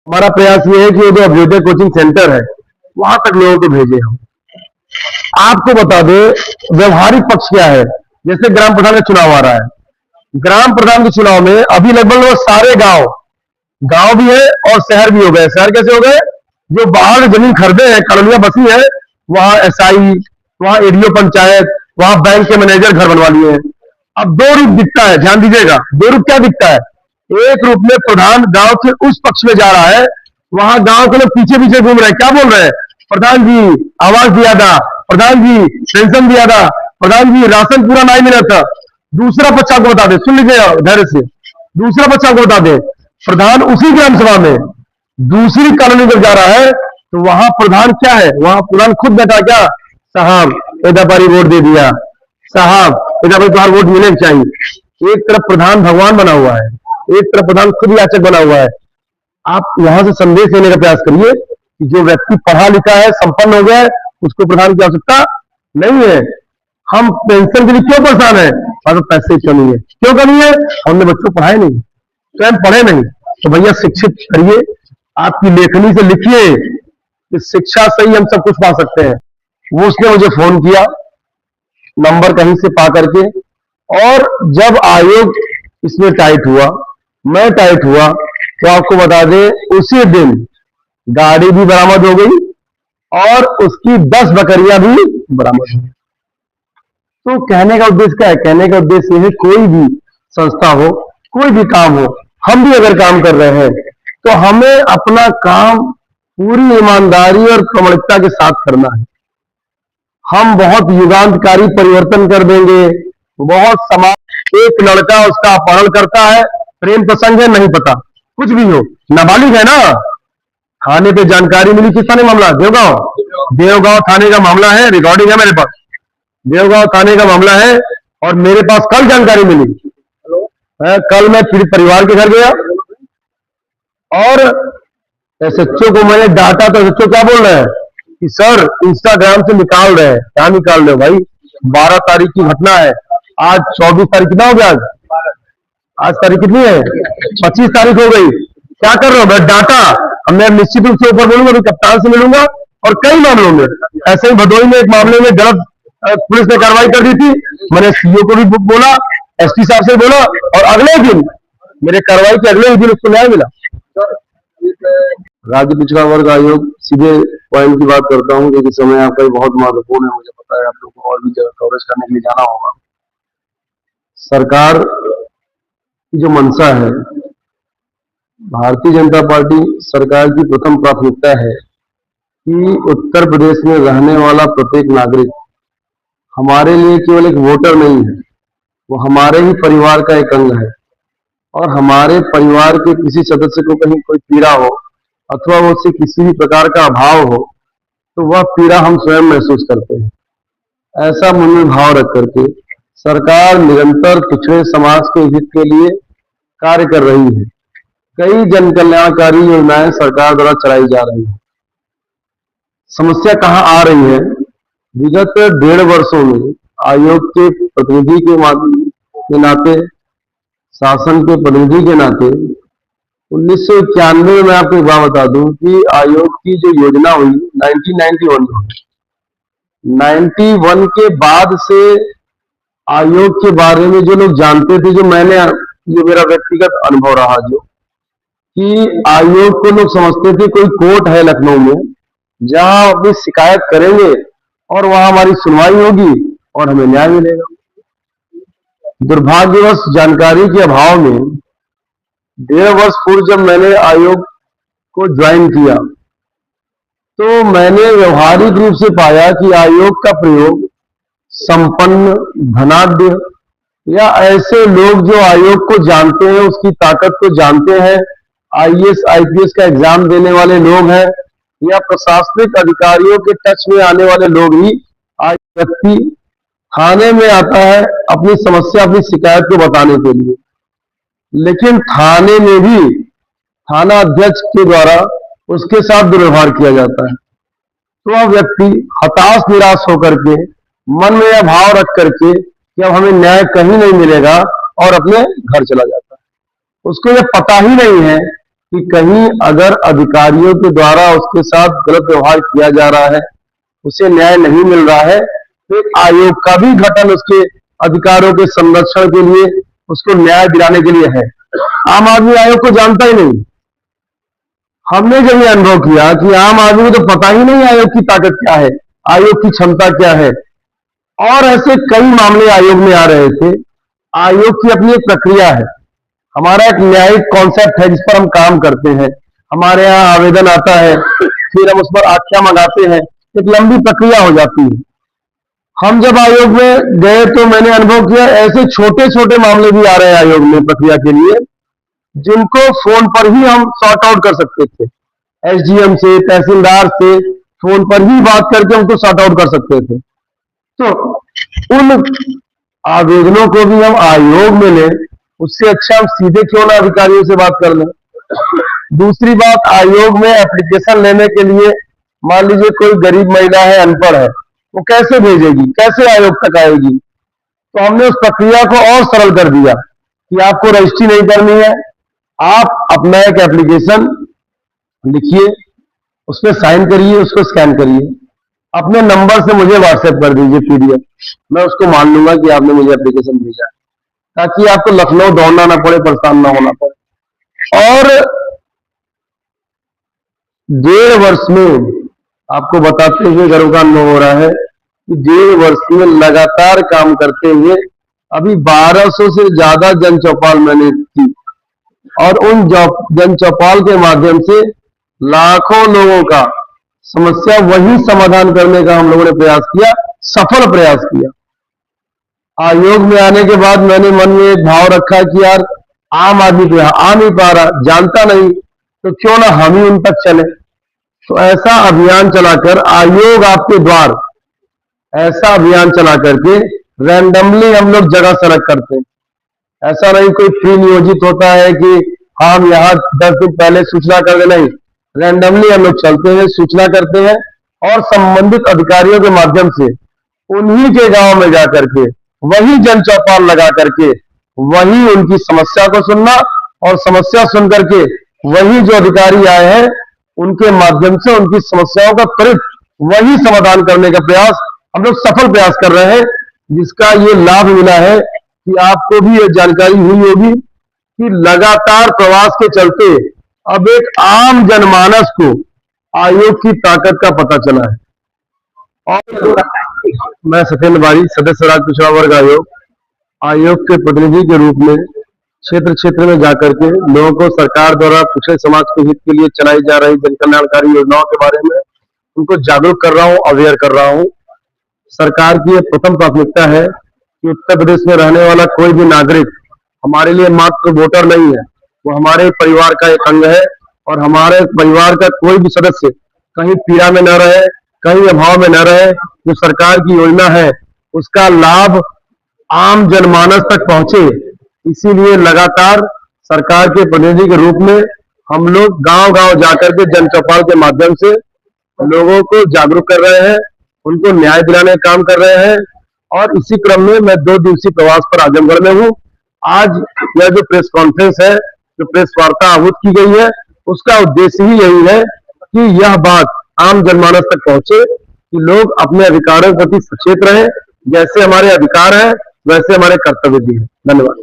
हमारा प्रयास ये है कि जो अभ्युदय कोचिंग सेंटर है वहां तक लोगों को भेजे हम। आपको बता दे व्यवहारिक पक्ष क्या है। जैसे ग्राम प्रधान का चुनाव आ रहा है, ग्राम प्रधान के चुनाव में अभी लगभग वो सारे गांव गांव भी है और शहर भी हो गए। शहर कैसे हो गए? जो बाहर जमीन खरीदे हैं, कॉलोनियां बसी है, वहां एसआई, वहां एडीओ पंचायत, वहां बैंक के मैनेजर घर बनवा लिए हैं। अब दो रूप दिखता है, ध्यान दीजिएगा, दो रूप क्या दिखता है। एक रूप में प्रधान गांव के उस पक्ष में जा रहा है, वहां गांव के लोग पीछे पीछे घूम रहे हैं, क्या बोल रहे हैं? प्रधान जी आवास दिया था, प्रधान जी पेंशन दिया था, प्रधान जी राशन पूरा नहीं मिला था। दूसरा पक्ष आपको बता दे, सुन लीजिए धैर्य से, दूसरा पक्ष आपको बता दे, प्रधान उसी ग्राम सभा में दूसरी कॉलोनी जब जा रहा है तो वहां प्रधान क्या है? वहां प्रधान खुद बैठा, क्या साहब एदापारी वोट दे दिया, साहब एदापारी तुम्हारा वोट मिलना चाहिए। एक तरफ प्रधान भगवान बना हुआ है, एक तरफ प्रधान खुद याचक बना हुआ है। आप यहां से संदेश लेने का प्रयास करिए कि जो व्यक्ति पढ़ा लिखा है, संपन्न हो गया है, उसको प्रधान की आवश्यकता नहीं है। हम पेंशन के लिए क्यों परेशान है? और पैसे की कमी है। क्यों कमी है? हमने बच्चों को पढ़ाए नहीं, स्वयं पढ़े नहीं। तो भैया शिक्षित करिए, आपकी लेखनी से लिखिए कि शिक्षा से ही हम सब कुछ पा सकते हैं। वो उसने मुझे फोन किया नंबर कहीं से पा करके, और जब आयोग इसमें टाइट हुआ, मैं टाइट हुआ, तो आपको बता दें उसी दिन गाड़ी भी बरामद हो गई और उसकी 10 बकरियां भी बरामद हो गई। तो कहने का उद्देश्य क्या है? कहने का उद्देश्य यह है, कोई भी संस्था हो, कोई भी काम हो, हम भी अगर काम कर रहे हैं तो हमें अपना काम पूरी ईमानदारी और प्रामाणिकता के साथ करना है। हम बहुत युगांतकारी परिवर्तन कर देंगे। बहुत समाज, एक लड़का उसका अपहरण करता है, प्रेम प्रसंग है, नहीं पता, कुछ भी हो, नाबालिग है ना, थाने पे जानकारी मिली, किस थाने मामला? देवगांव थाने का मामला है, रिकॉर्डिंग है मेरे पास, देवगांव थाने का मामला है। और मेरे पास कल जानकारी मिली, कल मैं फिर परिवार के घर गया और एसएचओ को मैंने डांटा, तो एसएचओ क्या बोल रहे हैं कि सर इंस्टाग्राम से निकाल रहे हैं। क्या निकाल रहे हो भाई? 12 तारीख की घटना है, आज 24 तारीख, कितना हो गया आज तारीख कितनी है? 25 तारीख हो गई। क्या कर रहे हो? मैं डांटा, मैं निश्चित रूप से ऊपर बोलूंगा, अभी कप्तान से मिलूंगा। और कई मामलों में ऐसे ही भदोही में एक मामले में गलत पुलिस ने कार्रवाई कर दी थी, मैंने सीओ को भी बोला, एसपी साहब से बोला, और अगले दिन मेरे कार्रवाई के अगले ही दिन उसको न्याय मिला। राज्य पिछड़ा वर्ग आयोग, सीधे पॉइंट की बात करता हूँ क्योंकि समय आपका भी बहुत महत्वपूर्ण है, मुझे पता है आप लोग को और भी जगह कवरेज करने के लिए जाना होगा। सरकार की जो मंशा है, भारतीय जनता पार्टी सरकार की प्रथम प्राथमिकता है कि उत्तर प्रदेश में रहने वाला प्रत्येक नागरिक हमारे लिए केवल एक वोटर नहीं है, वो हमारे ही परिवार का एक अंग है। और हमारे परिवार के किसी सदस्य को कहीं कोई पीड़ा हो अथवा उससे किसी भी प्रकार का अभाव हो तो वह पीड़ा हम स्वयं महसूस करते हैं। ऐसा मन में भाव रख करके सरकार निरंतर पिछड़े समाज के हित के लिए कार्य कर रही है। कई जन कल्याणकारी योजनाएं सरकार द्वारा चलाई जा रही है। समस्या कहां आ रही है? विगत 1.5 वर्षों में आयोग के प्रतिनिधि के नाते, शासन के प्रतिनिधि के नाते 1991 में मैं आपको एक बात बता दूं कि आयोग की जो योजना हुई 1991 में, 91 के बाद से आयोग के बारे में जो लोग जानते थे, जो मैंने, ये मेरा व्यक्तिगत अनुभव रहा, जो कि आयोग को लोग समझते थे कोई कोर्ट है लखनऊ में जहां अपनी शिकायत करेंगे और वहां हमारी सुनवाई होगी और हमें न्याय मिलेगा। दुर्भाग्यवश जानकारी के अभाव में 1.5 वर्ष पूर्व जब मैंने आयोग को ज्वाइन किया तो मैंने व्यवहारिक रूप से पाया कि आयोग का प्रयोग संपन्न, धनाढ्य या ऐसे लोग जो आयोग को जानते हैं, उसकी ताकत को जानते हैं, आईएएस आईपीएस का एग्जाम देने वाले लोग हैं, या प्रशासनिक अधिकारियों के टच में आने वाले लोग ही आज व्यक्ति थाने में आता है अपनी समस्या, अपनी शिकायत को बताने के लिए। लेकिन थाने में भी थाना अध्यक्ष के द्वारा उसके साथ दुर्व्यवहार किया जाता है। तो वह व्यक्ति हताश निराश होकर के मन में यह भाव रख करके कि अब हमें न्याय कहीं नहीं मिलेगा और अपने घर चला जाता है। उसको यह पता ही नहीं है कि कहीं अगर अधिकारियों के द्वारा उसके साथ गलत व्यवहार किया जा रहा है, उसे न्याय नहीं मिल रहा है, तो एक आयोग का भी गठन उसके अधिकारों के संरक्षण के लिए, उसको न्याय दिलाने के लिए है। आम आदमी आयोग को जानता ही नहीं। हमने जब ये अनुभव किया कि आम आदमी को तो पता ही नहीं आयोग की ताकत क्या है, आयोग की क्षमता क्या है, और ऐसे कई मामले आयोग में आ रहे थे। आयोग की अपनी एक प्रक्रिया है, हमारा एक न्यायिक कॉन्सेप्ट है जिस पर हम काम करते हैं। हमारे यहाँ आवेदन आता है, फिर हम उस पर आख्या मंगाते हैं, एक लंबी प्रक्रिया हो जाती है। हम जब आयोग में गए तो मैंने अनुभव किया ऐसे छोटे छोटे मामले भी आ रहे हैं आयोग में प्रक्रिया के लिए, जिनको फोन पर ही हम सॉर्ट आउट कर सकते थे। एसडीएम से, तहसीलदार से फोन पर ही बात करके उनको सॉर्ट आउट कर सकते थे। तो उन आवेदनों को भी हम आयोग में लें, उससे अच्छा हम सीधे क्यों ना अधिकारियों से बात कर लें। दूसरी बात, आयोग में एप्लीकेशन लेने के लिए मान लीजिए कोई गरीब महिला है, अनपढ़ है, वो कैसे भेजेगी, कैसे आयोग तक आएगी। तो हमने उस प्रक्रिया को और सरल कर दिया कि आपको रजिस्ट्री नहीं करनी है, आप अपना एक एप्लीकेशन लिखिए, उस पर साइन करिए, उसको स्कैन करिए, अपने नंबर से मुझे व्हाट्सएप कर दीजिए पीडीएफ, मैं उसको मान लूंगा कि आपने मुझे एप्लीकेशन भेजा, ताकि आपको लखनऊ दौड़ना ना पड़े, परेशान ना होना पड़े। और 1.5 वर्ष में आपको बताते हुए गर्व का अनुभव हो रहा है कि 1.5 वर्ष में लगातार काम करते हुए अभी 1200 से ज्यादा जन चौपाल मैंने की, और उन जन चौपाल के माध्यम से लाखों लोगों का समस्या वही समाधान करने का हम लोगों ने प्रयास किया, सफल प्रयास किया। आयोग में आने के बाद मैंने मन में एक भाव रखा कि यार आम आदमी तो आ नहीं पा रहा, जानता नहीं, तो क्यों ना हम ही उन तक चले। तो ऐसा अभियान चलाकर आयोग आपके द्वार, ऐसा अभियान चला करके रैंडमली हम लोग जगह सेलेक्ट करते हैं। ऐसा नहीं कोई फ्री नियोजित होता है कि हम यहाँ 10 दिन पहले सूचना कर दे, नहीं, रैंडमली हम लोग चलते हैं, सूचना करते हैं, और संबंधित अधिकारियों के माध्यम से उन्हीं के गांव में जाकर के वही जन चौपाल लगा करके वही उनकी समस्या को सुनना, और समस्या सुन करके वही जो अधिकारी आए हैं उनके माध्यम से उनकी समस्याओं का त्वरित वही समाधान करने का प्रयास हम लोग सफल प्रयास कर रहे हैं, जिसका ये लाभ मिला है कि आपको भी ये जानकारी हुई होगी कि लगातार प्रवास के चलते अब एक आम जनमानस को आयोग की ताकत का पता चला है। और मैं सत्येंद्र बारी, सदस्य राज्य पिछड़ा वर्ग आयोग के प्रतिनिधि के रूप में क्षेत्र क्षेत्र में जाकर के लोगों को सरकार द्वारा पिछड़े समाज के हित के लिए चलाई जा रही जन कल्याणकारी योजनाओं के बारे में उनको जागरूक कर रहा हूँ, अवेयर कर रहा हूँ। सरकार की प्रथम प्राथमिकता है कि उत्तर प्रदेश में रहने वाला कोई भी नागरिक हमारे लिए मात्र वोटर नहीं है, वो हमारे परिवार का एक अंग है, और हमारे परिवार का कोई भी सदस्य कहीं पीड़ा में न रहे, कहीं अभाव में न रहे। जो सरकार की योजना है उसका लाभ आम जनमानस तक पहुंचे, इसीलिए लगातार सरकार के प्रतिनिधि के रूप में हम लोग गांव गांव जाकर के जन चौपाल के माध्यम से लोगों को जागरूक कर रहे हैं, उनको न्याय दिलाने का काम कर रहे हैं। और इसी क्रम में मैं 2 दिवसीय प्रवास पर आजमगढ़ में हूँ। आज यह जो प्रेस कॉन्फ्रेंस है, जो प्रेस वार्ता आहूत की गई है, उसका उद्देश्य ही यही है कि यह बात आम जनमानस तक पहुंचे कि लोग अपने अधिकारों के प्रति सचेत रहें। जैसे हमारे अधिकार है वैसे हमारे कर्तव्य भी है। धन्यवाद।